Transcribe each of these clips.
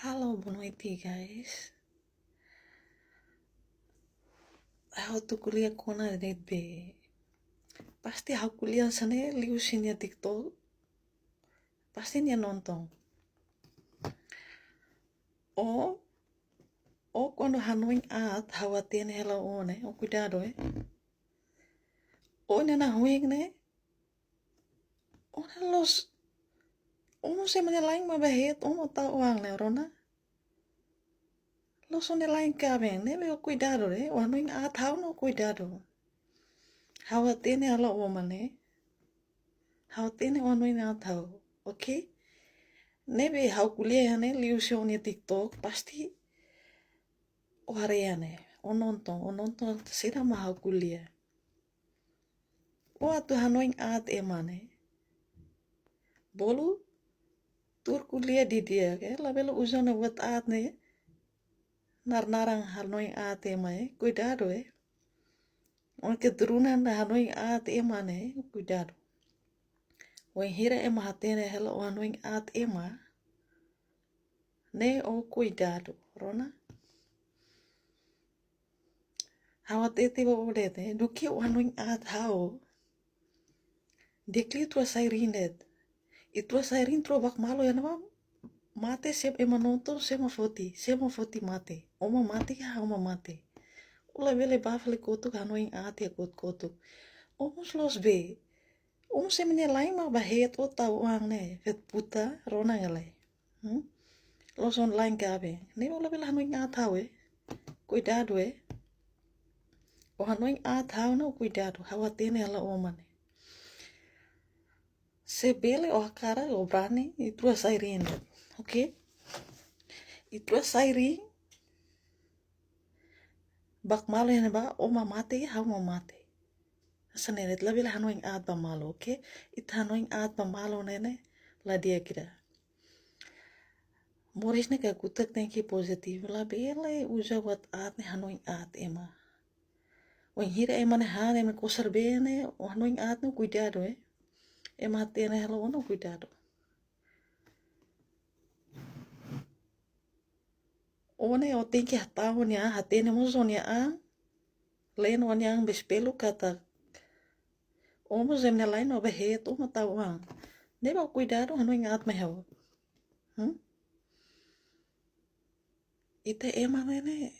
Halo, boa noite, guys. Aku tuh kuliah kona net be. Pasti aku kuliah sana liu sini TikTok. Pasti dia nonton. Oh, quando Hanoi at hawa tiene hela one. Oh, cuidado, eh. Oh, nena huing ne. Oh, los. Oh, não sei mas lain mabahet. Oh, não tá uang ne, rona. Los one lain kaben, ne. Veo cuidado, eh. Oh, Hanoi at hau no cuidado. Hawa tiene hela one, ne. Hawa tiene Hanoi at hau. Okay? Nebe hau kuliah ne liu sini TikTok pasti o hareane o nonton sira ma hau kuliah o atu Hanoi at emane bolu tur kuliah di dia ke labelo uzona buat at ne narang Hanoi at emane cuidado o keturunan da Hanoi at emane cuidado o hira ema hatene hela o Hanoi at ema ne o cuidado rona hawa tete bo odete duki o Hanoi at hau dekli tua sairindet itu sairin trobak malo ya nama mate sep ema nonton sema foti mate oma mate ya oma mate ula vele bafle kotu Hanoi ate kotu omos los be omos semene lain ma bahet o tau ang ne vet puta rona ngale los online kabe ne ula vele Hanoi atawe cuidado o Hanoi atau no cuidado hawatene ala omane sebele o cara o brane itu sairin okay? Itu sairin bak malo yana ba o mamate hau mamate sanenet labila Hanoi at ba malo okay? It Hanoi at ba malo nene la dia kira moris ne ka kutak tenki positif la bele uja wat at ne Hanoi at ema wen hira ema ne han ema kosar bene o Hanoi at no cuidado ema tene hello no cuidado one o tenki hatao nia hatene mozonia leno aniang bespelu kata omos emne lain no behet uma tawang neba cuidado Hanoi at mehel ite ema nene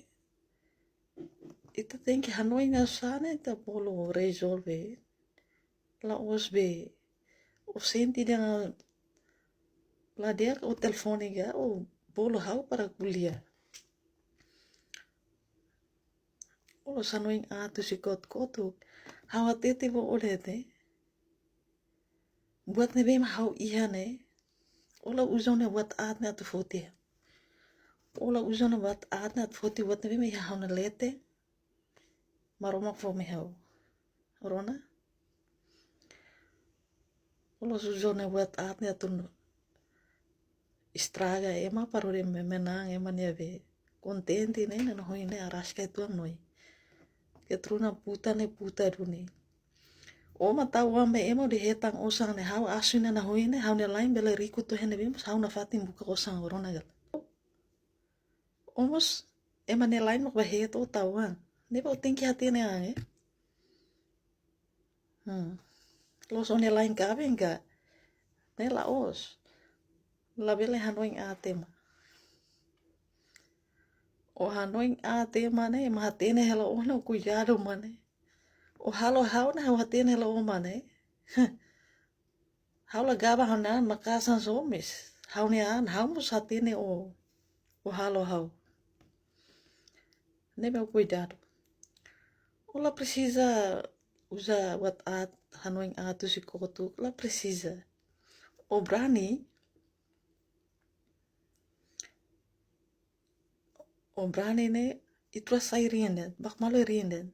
ite tenki Hanoi na sane ta polo resolve la osbe o senti dengan la dia o telefone ga o bolo hau para kuliah o Hanoi atu si kotu hawa tete bo odete buat nebe ma hau ihane ola uzone buat atne atu foti ola uzone buat atne atu foti buat nebe ma hau na lete maromak fo me hau rona ola uzone buat atne atu estraga ema parore menang ema neve contente ne na hoi ne araska itu noi ketruna puta duni oma tau ambe emo di hetang osang ne hau asuna na hoi ne hau ne lain bele riku to hene bim hau na fatin buka osang rona gal omos ema ne lain mak baheto tauan ne ba tingki hati ne ange los one lain kabe enga ne la os la bele Hanoi atema o Hanoi atema ne ma hatene hela ono cuidado mane o halo hau na hau hatene hela o mane hau la gaba hau na makasan somis hau ne an hau mus hatene o halo hau ne meu cuidado ela precisa usar WhatsApp Hanoi atu si kotu ela precisa o brani ne itu sai rienden bak malo rienden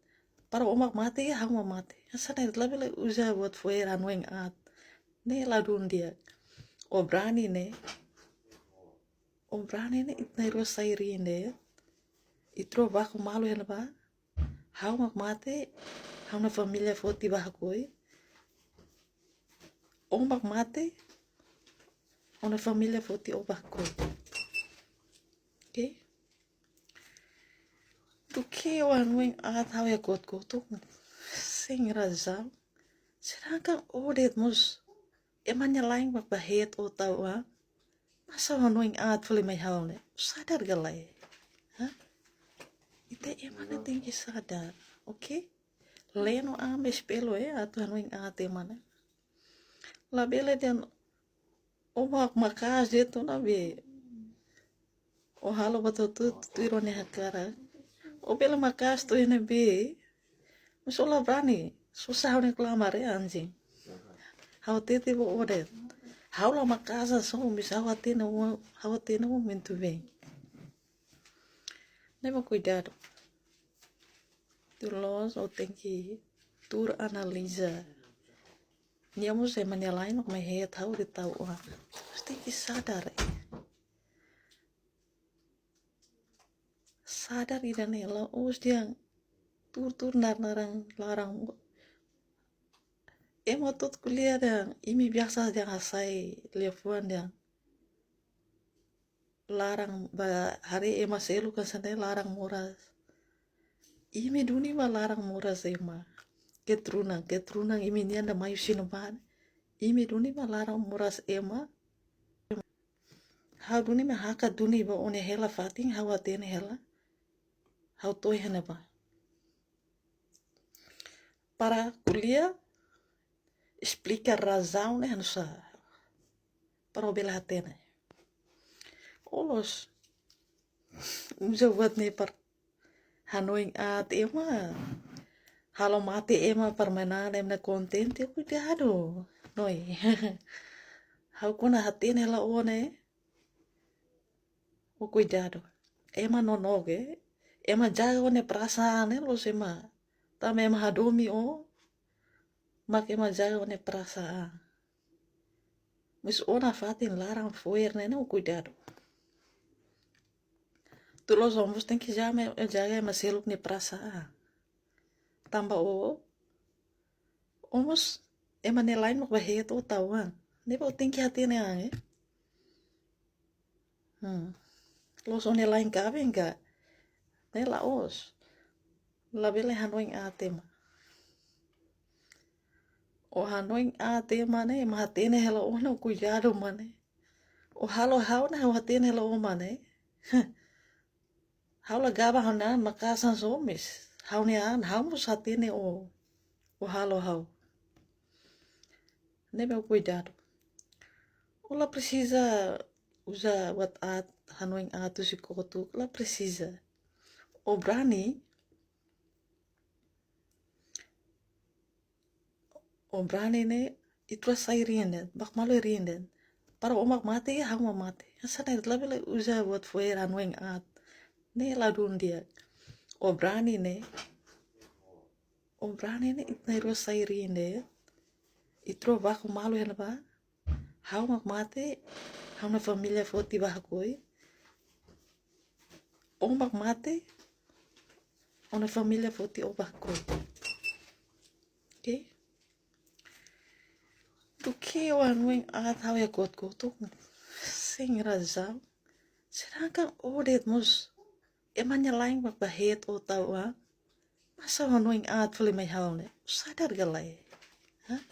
para omak mate ya hang mate asana it labele usa buat foer Hanoi at ne ladun dia o brani ne it na ro sai riende itro bak malo yana ba hau mak mate hau na familia foti bahakoi omak mate ona familia foti o bahakoi Okay? Tu que wan wing at how ya got sing razal. Sedangkan odet mus emanya lain bak bahet o tawa. Masa wan wing at fuli mai haune. Sadar galai. Hah? Ite emana tinggi sadar. Okay? Leno ambe spelo atau wan wing at emana. La bele dan omak makas dia tu nabi. O halo batutu tu irone hakara. O bele makas tu ene be. Musola brani. Susah nih kelamar anjing. Hau tete bo odet. Hau la makasa so bisa hawatena muito bem. Leva cuidado. Tu los ou tem que tur analisa. Niamos é manelain mak mai het hau de tau ah. Mas tem que sadar. Sadar idanela os dia tur narang larang. Emo tot kuliah dan imi biasa dia asai lefuan dia. Larang ba hari ema selu kan sana larang muras. Imi duni ma larang muras ema. Ketrunang imi ni anda mayu sinopan. Imi duni ma larang muras ema. Hau duni ma haka duni ba one hela fating hau atene hela. Hau toi hene ba. Para kuliah explica razão né nusa. Para o bela hatene. Olos. Usa buat nih par hanoing at ema. Halo mati ema permainan emna konten te cuidado. Noi. Hau kuna hatene la one. O cuidado. Ema nonoge. Ema jaga one perasaan los ema. Tama ema hadomi o. Mak ema jaga one perasaan. Mis ona fatin larang foer nene o cuidado. Tu los hombres tem que jaga ema seluk ne perasaan. Tamba o. Omos ema nelain mak bahet o tawan. Nebo tem que hatene ang Los one lain kabe enggak. Ne laos. La bele hanoing atema. O hanoing atema ne ma hatene hela ona cuidado mane. O halo hau na hatene hela o mane. Hau la gaba hanan makasan somis. Hau ne an hau mus hatene o halo hau. Ne meu cuidado. Ola precisa usar WhatsApp hanoing atu sikotu. La precisa. O brani ne itu sai rienden, bak malu rienden. Para omak mati ya hang mati. Asana it label usa buat foer hanoing at. Ne ladun dia. O brani ne itna iro sai riende. Itro bak malu ya ba. Hau mak mati, hau na familia foti bakoi. Omak mati, ona familia foti o bakoi. Okay? Tu que wan wing at hau ya got sing razal. Sedangkan odet mus emanya lain bak bahet o tawa. Masa wan wing at fuli mai haune. Sadar galai. Hah?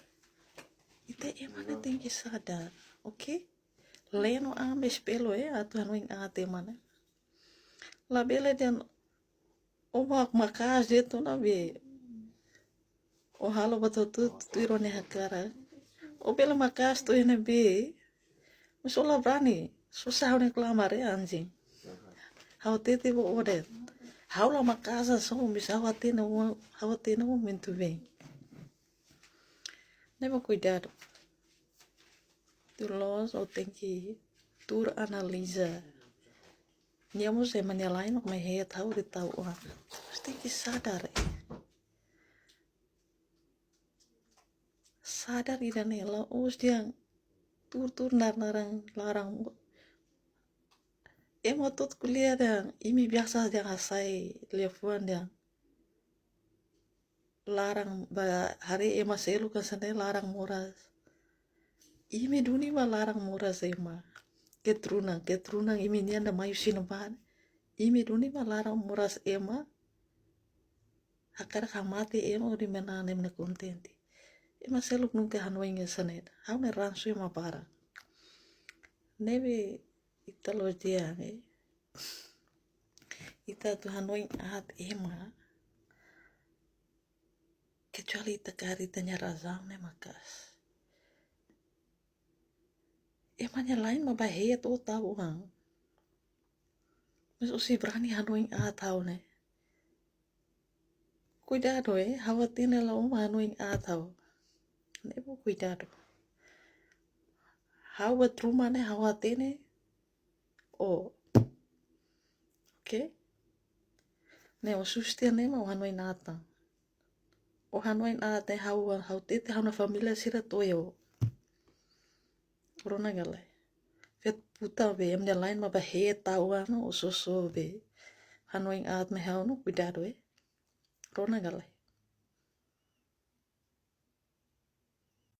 Ite emana tinggi sadar. Okay? Leno ambe spelo atau wan wing at emana. La bele dan omak makas dia tu nabi. O halo batutu tu irone hakara. O bele makas tu ene be. Musola brani. Susah nih kelamar anjing. Hau tete bo odet. Hau la makasa so bisa hawatena muito bem. Leva cuidado. Tu los ou tem que tur analisa. Niamos é manelain mak mai het hau de tau ah. Mas tem que sadar. Sadar idanela os dia tur narang larang. Emo tot kuliah dan imi biasa dia asai lefuan dia. Larang ba hari ema selu kan sana larang muras. Imi duni ma larang muras ema. Ketrunang imi ni anda mayu sinopan. imi duni malarang muras ema hakar kamati ema udi menane mena kontenti ema seluk nunca hanoinga sanet haune ransu ema para nebe ita lojea ita tu hanoing at ema kecuali ita kari tanya razam ne makas emanya lain mah bahaya tuh tahu hang mas usi berani hanoing at tahu ne cuidado hawatine la uma hanoing at tahu nebo cuidado hawat rumah ne hawatine oh okay ne o sustia ne ma hanoing nata o hanoing at ne hau tete hau na familia sira toyo Corona galai. Vet puta be emnya lain ma bahaya tahu ano o soso be. Hanoing at me hau no cuidado Corona galai.